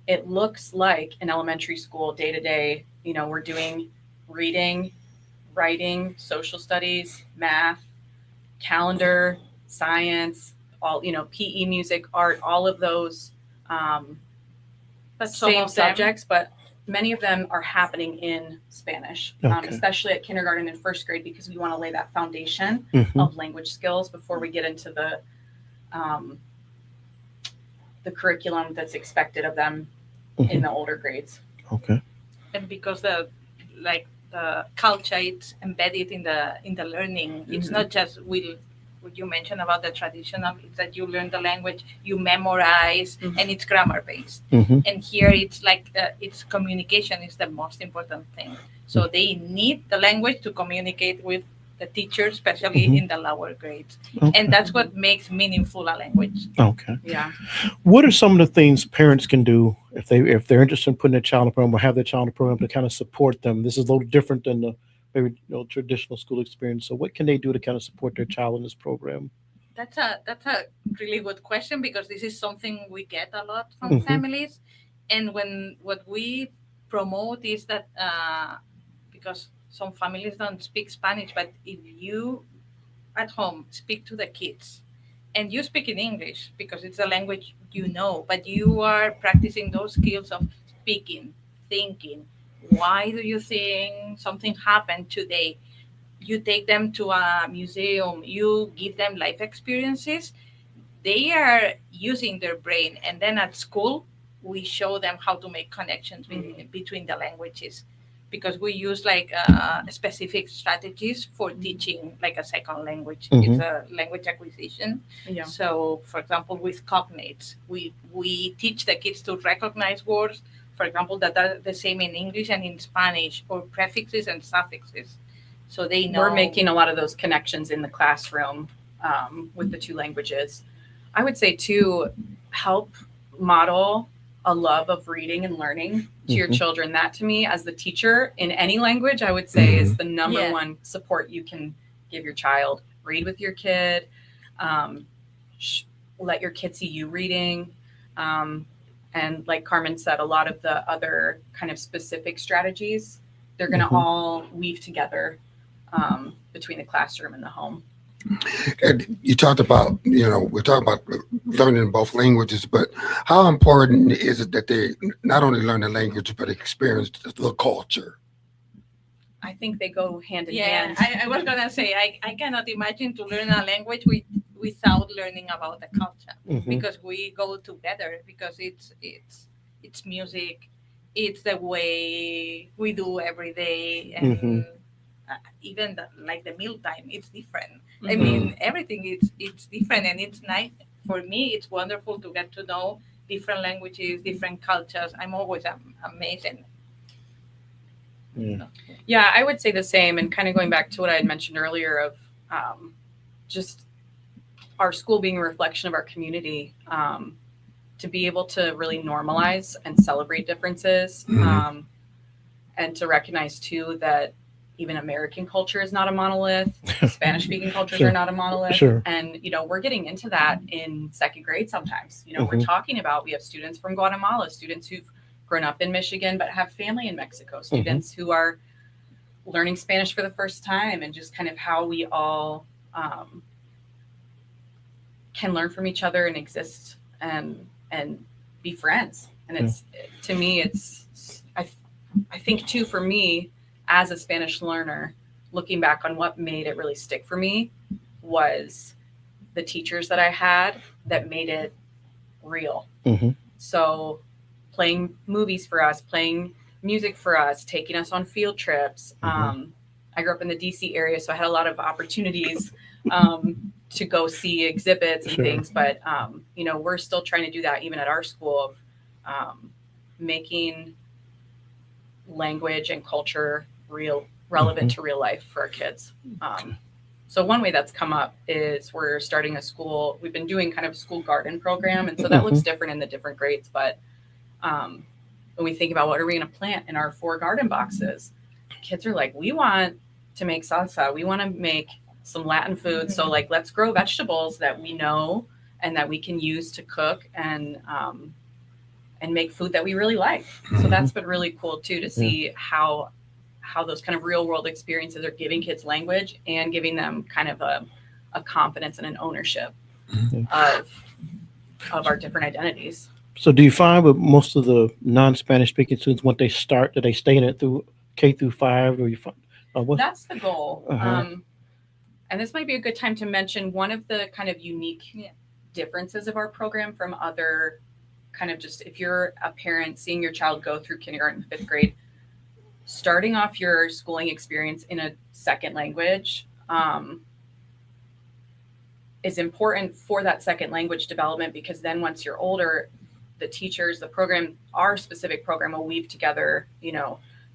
it looks like an elementary school day to day. We're doing reading, writing, social studies, math, calendar, science, all, PE, music, art, all of those But same subjects, but many of them are happening in Spanish, especially at kindergarten and 1st grade, because we want to lay that foundation of language skills before we get into the curriculum that's expected of them in the older grades. Okay. And because the culture it's embedded in the learning. It's not just what you mentioned about the traditional, it's that you learn the language, you memorize, and it's grammar based. And here it's like it's communication is the most important thing. So they need the language to communicate with the teacher, especially in the lower grades. And that's what makes meaningful a language. Okay. Yeah. What are some of the things parents can do if they're interested in putting their child in a program or have their child in a program to kind of support them? This is a little different than the maybe traditional school experience. So what can they do to kind of support their child in this program? that's a really good question, because this is something we get a lot from Mhm. families, and what we promote is that because some families don't speak Spanish, but if you at home speak to the kids and you speak in English because it's a language you know, but you are practicing those skills of speaking, thinking. Why do you think something happened today? You take them to a museum, you give them life experiences, they are using their brain. And then at school, we show them how to make connections between the languages, because we use like specific strategies for teaching like a second language. It's a language acquisition. Yeah. So, for example, with cognates, we teach the kids to recognize words, for example, that are the same in English and in Spanish, or prefixes and suffixes. So they know. We're making a lot of those connections in the classroom with the two languages. I would say too, help model a love of reading and learning to your children. That to me, as the teacher in any language, I would say is the number one support you can give your child. Read with your kid, let your kid see you reading. And like Carmen said, a lot of the other kind of specific strategies, they're going to all weave together between the classroom and the home. And you talked about, we're talking about learning in both languages, but how important is it that they not only learn the language, but experience the culture? I think they go hand in Yeah, hand. I was gonna say I cannot imagine to learn a language without learning about the culture, because we go together, because it's music, it's the way we do every day, and even like the mealtime, it's different. I mean, everything it's different, and it's nice for me. It's wonderful to get to know different languages, different cultures. I'm always amazed. Yeah, I would say the same. And kind of going back to what I had mentioned earlier of just our school being a reflection of our community, to be able to really normalize and celebrate differences, and to recognize too that even American culture is not a monolith. Spanish speaking cultures are not a monolith. And, we're getting into that in second grade sometimes. We're talking about, we have students from Guatemala, students who've grown up in Michigan, but have family in Mexico, students who are learning Spanish for the first time, and just kind of how we all can learn from each other and exist and be friends. And it's, to me, I think too, for me, as a Spanish learner, looking back on what made it really stick for me was the teachers that I had that made it real. So playing movies for us, playing music for us, taking us on field trips. I grew up in the DC area, so I had a lot of opportunities to go see exhibits and things. But, we're still trying to do that even at our school of making language and culture relevant to real life for our kids. So one way that's come up is we're starting a school. We've been doing kind of a school garden program. And so that looks different in the different grades. But when we think about what are we going to plant in our 4 garden boxes, kids are like, we want to make salsa. We want to make some Latin food. So like, let's grow vegetables that we know and that we can use to cook and make food that we really like. So that's been really cool too, to see how those kind of real world experiences are giving kids language and giving them kind of a confidence and an ownership of our different identities. So do you find with most of the non-Spanish speaking students, when they start, do they stay in it through K through 5? Or you find, that's the goal. And this might be a good time to mention one of the kind of unique differences of our program from other kind of, just if you're a parent seeing your child go through kindergarten, 5th grade, starting off your schooling experience in a second language is important for that second language development, because then once you're older, the teachers, the program, our specific program will weave together,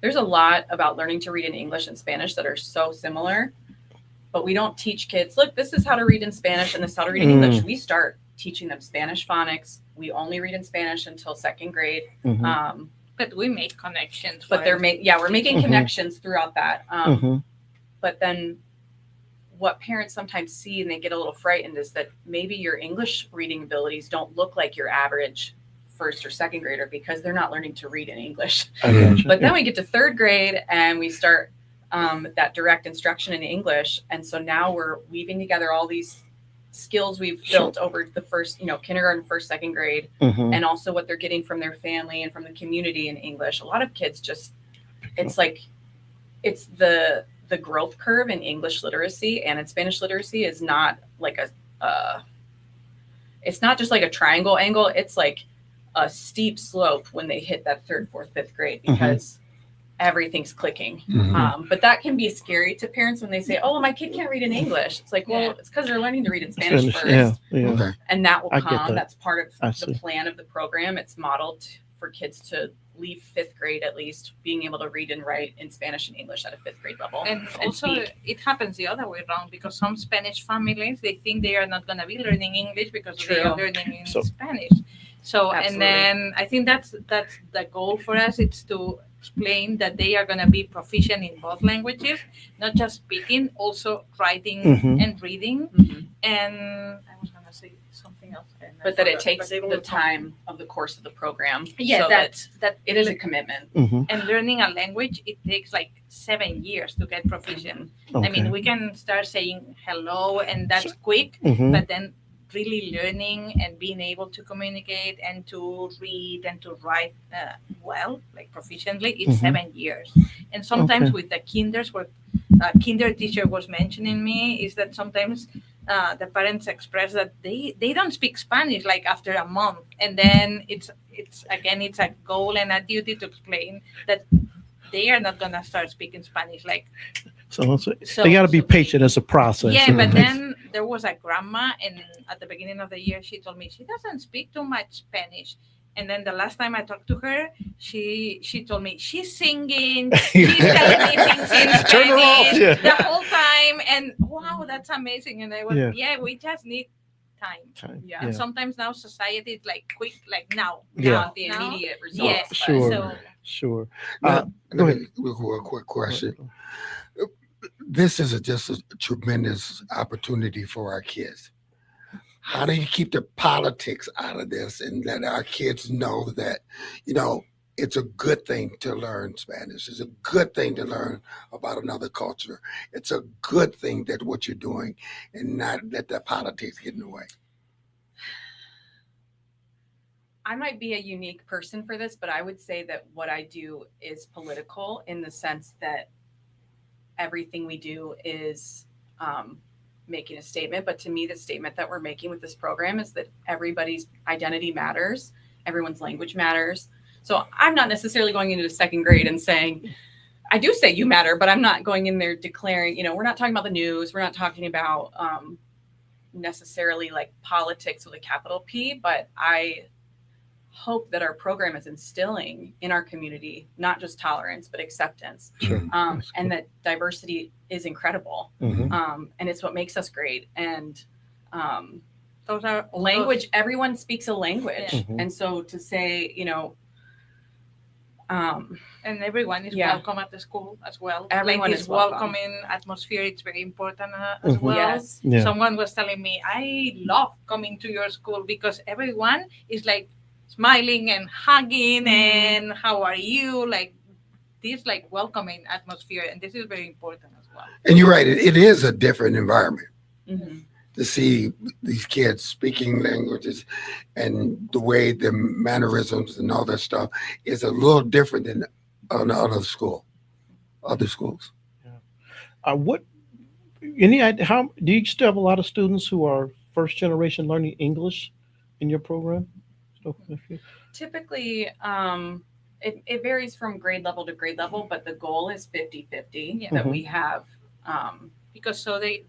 there's a lot about learning to read in English and Spanish that are so similar, but we don't teach kids, look, this is how to read in Spanish and this is how to read in English. We start teaching them Spanish phonics. We only read in Spanish until 2nd grade. But we make connections. But we're making connections throughout that. But then what parents sometimes see and they get a little frightened is that maybe your English reading abilities don't look like your average first or second grader because they're not learning to read in English. But then we get to third grade and we start that direct instruction in English. And so now we're weaving together all these skills we've built over the first, kindergarten, first, second grade, and also what they're getting from their family and from the community in English. A lot of kids just, it's the growth curve in English literacy and in Spanish literacy is not like it's not just like a triangle angle. It's like a steep slope when they hit that third, fourth, fifth grade because everything's clicking. But that can be scary to parents when they say, oh, my kid can't read in English. It's like, well, it's because they're learning to read in Spanish first. Okay. And that will I get come. that. That's part of the plan of the program. It's modeled for kids to leave fifth grade at least being able to read and write in Spanish and English at a fifth grade level. And also it happens the other way around because some Spanish families, they think they are not going to be learning English because they are learning in Spanish. So, and then I think that's the goal for us. It's to explain that they are going to be proficient in both languages, not just speaking, also writing and reading. And I was going to say something else. But that it takes the time of the course of the program. Yeah, so that it is a commitment. And learning a language, it takes like 7 years to get proficient. I mean, we can start saying hello and that's quick, but then really learning and being able to communicate and to read and to write well, like proficiently, it's 7 years. And sometimes with the kinders, what a kinder teacher was mentioning me is that sometimes the parents express that they don't speak Spanish like after a month, and then it's a goal and a duty to explain that they are not gonna start speaking Spanish like. So they got to be patient as a process. Yeah, but then there was a grandma, and at the beginning of the year, she told me she doesn't speak too much Spanish. And then the last time I talked to her, she told me she's singing, she's telling me things in Spanish the whole time. And wow, that's amazing. And I was, we just need time. Yeah. And sometimes now society is like quick, like now. The immediate results. Yes. Sure. Go ahead. A quick question. This is just a tremendous opportunity for our kids. How do you keep the politics out of this and let our kids know that, it's a good thing to learn Spanish. It's a good thing to learn about another culture. It's a good thing that what you're doing and not let the politics get in the way. I might be a unique person for this, but I would say that what I do is political in the sense that everything we do is making a statement. But to me, the statement that we're making with this program is that everybody's identity matters. Everyone's language matters. So I'm not necessarily going into the second grade and saying, I do say you matter, but I'm not going in there declaring, we're not talking about the news. We're not talking about necessarily like politics with a capital P, but I hope that our program is instilling in our community, not just tolerance, but acceptance. And that diversity is incredible. And it's what makes us great. And those are language. Everyone speaks a language. And so to say, and everyone is welcome at the school as well. Everyone like is welcoming atmosphere. It's very important as well. Yes. Someone was telling me, I love coming to your school because everyone is like smiling and hugging and how are you? Like this like welcoming atmosphere. And this is very important as well. And you're right. It is a different environment. To see these kids speaking languages and the way the mannerisms and all that stuff is a little different than on other schools. Any idea, how do you still have a lot of students who are first generation learning English in your program? Typically, it varies from grade level to grade level, but the goal is 50-50 that we have. Because so the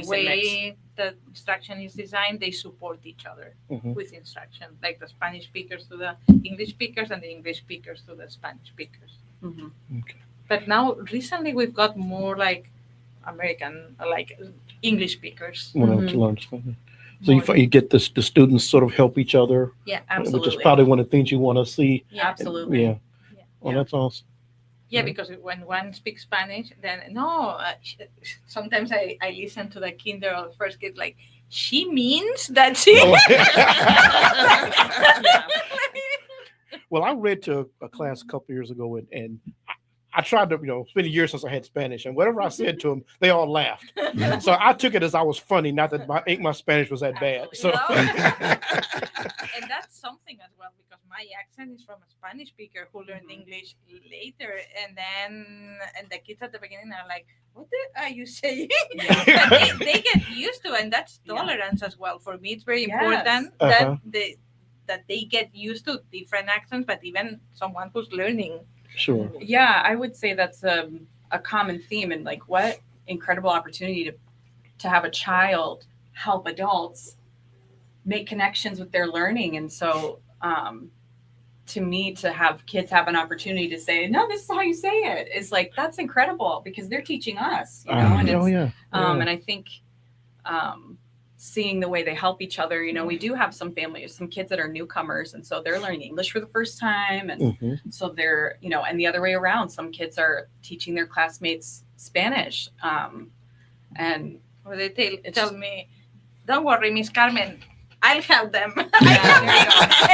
way the instruction is designed, they support each other with instruction, like the Spanish speakers to the English speakers and the English speakers to the Spanish speakers. But now recently we've got more like American, like English speakers. To learn Spanish. So you get the students sort of help each other. Yeah, absolutely. Which is probably one of the things you want to see. Yeah, absolutely. Yeah. Well, that's awesome. Yeah, because when one speaks Spanish, then no. Sometimes I listen to the kinder or first kid like she means that she. Well, I read to a class a couple years ago, and I tried to, it's been a year since I had Spanish, and whatever I said to them, they all laughed. So I took it as I was funny, not that my Spanish was that bad. So, And that's something as well, because my accent is from a Spanish speaker who learned English later, and the kids at the beginning are like, "What are you saying?" But they get used to it, and that's tolerance as well. For me, it's very important that they get used to different accents, but even someone who's learning. Sure. Yeah, I would say that's a common theme, and like what incredible opportunity to have a child help adults make connections with their learning. And so to me, to have kids have an opportunity to say, no, this is how you say it, is like, that's incredible, because they're teaching us, and and I think seeing the way they help each other, we do have some families, some kids that are newcomers, and so they're learning English for the first time, and so they're, and the other way around, some kids are teaching their classmates Spanish, and they tell me, "Don't worry, Miss Carmen, I'll help them." And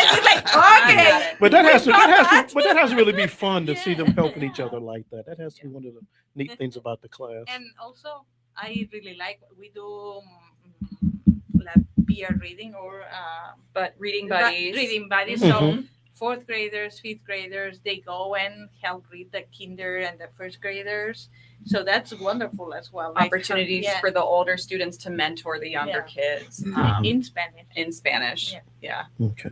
it's like, okay. But that has to really be fun to see them helping each other like that. That has to be one of the neat things about the class. And also, I really like we do peer reading or but reading buddies. Reading buddies. So fourth graders, fifth graders, they go and help read the kinder and the first graders. So that's wonderful as well. Opportunities for the older students to mentor the younger kids in Spanish. In Spanish, Okay.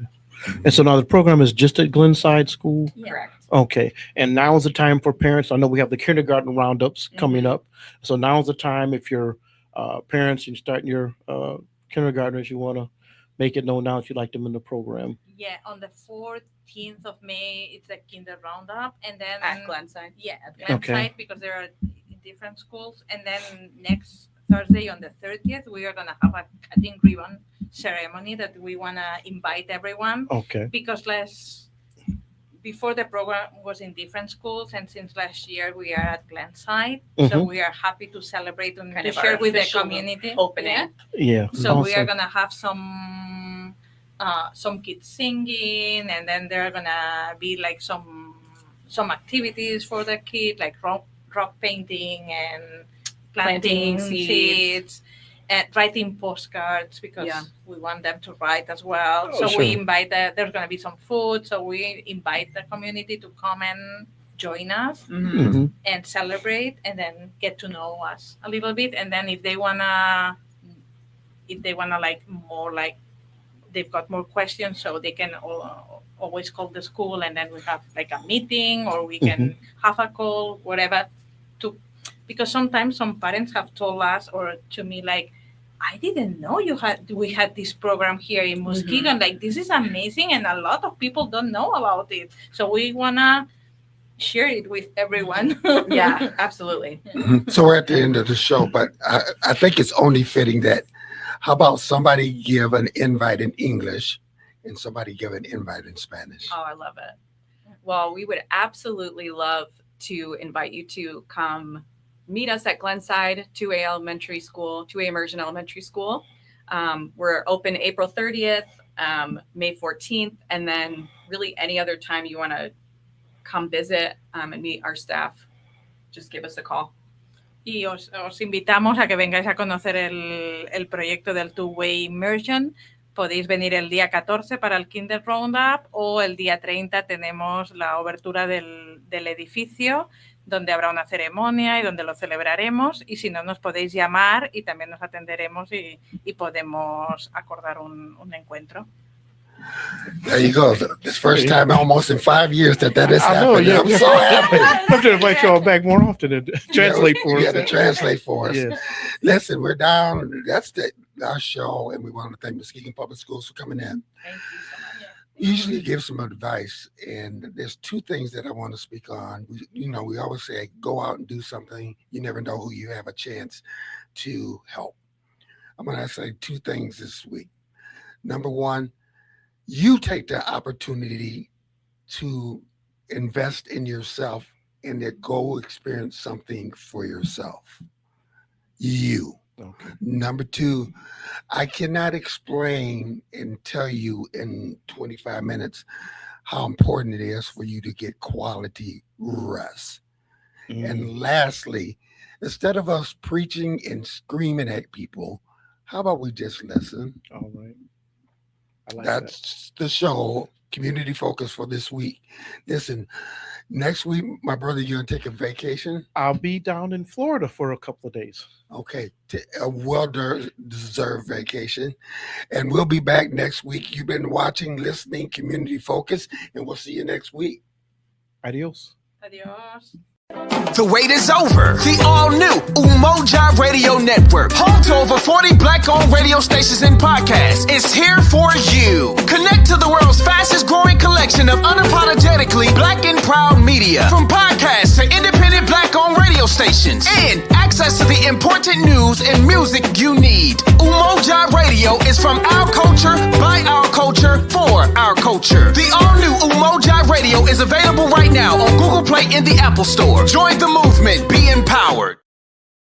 And so now the program is just at Glenside School? Correct. Okay. And now is the time for parents. I know we have the kindergarten roundups coming up. So now is the time if you're parents and starting your kindergartners, you want to make it known now if you like them in the program. Yeah, on the 14th of May, it's a kinder roundup. And then at Glenside. Yeah, at Glenside, because there are different schools. And then next Thursday on the 30th, we are going to have a cutting ribbon ceremony that we want to invite everyone. Okay. Because before the program was in different schools, and since last year we are at Glenside, so we are happy to celebrate and to share with the community opening. Yeah. So awesome. We are gonna have some kids singing, and then there are gonna be like some activities for the kids, like rock painting and planting seeds. And writing postcards, because we want them to write as well. So we invite there's going to be some food. So we invite the community to come and join us and celebrate, and then get to know us a little bit. And then if they wanna like more, like they've got more questions, so they can always call the school, and then we have like a meeting, or we can have a call, whatever. Because sometimes some parents have told us, or to me, like, I didn't know we had this program here in Muskegon. Like, this is amazing, and a lot of people don't know about it. So we wanna share it with everyone. Yeah, absolutely. So we're at the end of the show, but I think it's only fitting that, how about somebody give an invite in English and somebody give an invite in Spanish? Oh, I love it. Well, we would absolutely love to invite you to come meet us at Glenside 2A Elementary School, 2A Immersion Elementary School. We're open April 30th, May 14th, and then really any other time you want to come visit and meet our staff, just give us a call. Y os invitamos a que vengáis a conocer el proyecto del Two-Way Immersion. Podéis venir el día 14 para el Kinder Roundup, o el día 30 tenemos la obertura del edificio, donde habrá una ceremonia y donde lo celebraremos. Y si no, nos podéis llamar y también nos atenderemos y podemos acordar un encuentro. There you go. This first time almost in 5 years that has happened. Yeah. I'm so happy. I'm to invite y'all back more often and translate for us. Yeah, to translate for us. Yes. Listen, we're down. That's our show, and we want to thank Muskegon Public Schools for coming in. Thank you so much. Usually give some advice, and there's two things that I want to speak on. We always say, go out and do something. You never know who you have a chance to help. I'm going to say two things this week. Number one, you take the opportunity to invest in yourself and then go experience something for yourself. You. Okay. Number 2, I cannot explain and tell you in 25 minutes how important it is for you to get quality rest. And lastly, instead of us preaching and screaming at people, how about we just listen? All right. I like That's the show, community focus for this week. Listen, next week, my brother, you're going to take a vacation? I'll be down in Florida for a couple of days. Okay, a well-deserved vacation. And we'll be back next week. You've been watching, listening, Community Focus, and we'll see you next week. Adios. Adios. The wait is over. The all-new Umoja Radio Network, home to over 40 Black-owned radio stations and podcasts, is here for you. Connect to the world's fastest-growing collection of unapologetically Black and proud media, from podcasts to independent Black-owned radio stations, and access to the important news and music you need. Umoja Radio is from our culture, by our culture, for our culture. The all-new Umoja Radio is available right now on Google Play and the Apple Store. Join the movement. Be empowered.